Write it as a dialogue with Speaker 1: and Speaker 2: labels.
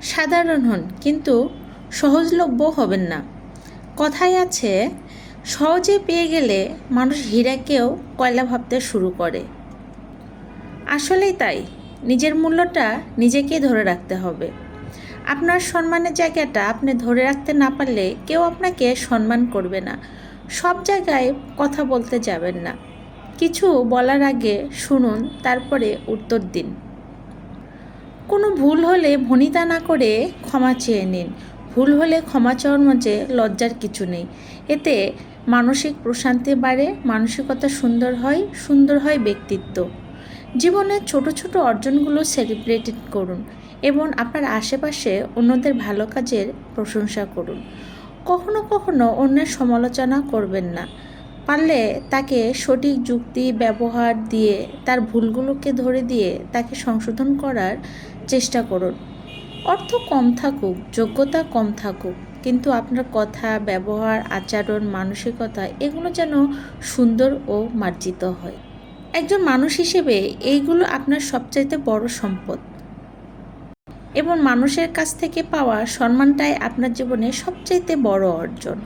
Speaker 1: সাধারণ হন, কিন্তু সহজলভ্য হবেন না। কথায় আছে, সহজে পেয়ে গেলে মানুষ হীরাকেও কয়লা ভাবতে শুরু করে। আসলেই তাই, নিজের মূল্যটা নিজেকেই ধরে রাখতে হবে। আপনার সম্মানের জায়গাটা আপনি ধরে রাখতে না পারলে কেউ আপনাকে সম্মান করবে না। সব জায়গায় কথা বলতে যাবেন না। কিছু বলার আগে শুনুন, তারপরে উত্তর দিন। কোনো ভুল হলে ভনিতা না করে ক্ষমা চেয়ে নিন। ভুল হলে ক্ষমা চাওয়ার মাঝে লজ্জার কিছু নেই। এতে মানসিক প্রশান্তি বাড়ে, মানসিকতা সুন্দর হয় ব্যক্তিত্ব। জীবনের ছোট ছোট অর্জনগুলো সেলিব্রেট করুন এবং আপনার আশেপাশে অন্যদের ভালো কাজের প্রশংসা করুন। কখনো কখনো অন্যের সমালোচনা করবেন না। পারলে তাকে সঠিক যুক্তি ব্যবহার দিয়ে তার ভুলগুলোকে ধরে দিয়ে তাকে সংশোধন করার চেষ্টা করুন। অর্থ কম থাকুক, যোগ্যতা কম থাকুক, কিন্তু আপনার কথা, ব্যবহার, আচরণ, মানসিকতা এগুলো যেন সুন্দর ও মার্জিত হয়। একজন মানুষ হিসেবে এইগুলো আপনার সবচাইতে বড় সম্পদ এবং মানুষের কাছ থেকে পাওয়া সম্মানটাই আপনার জীবনে সবচাইতে বড় অর্জন।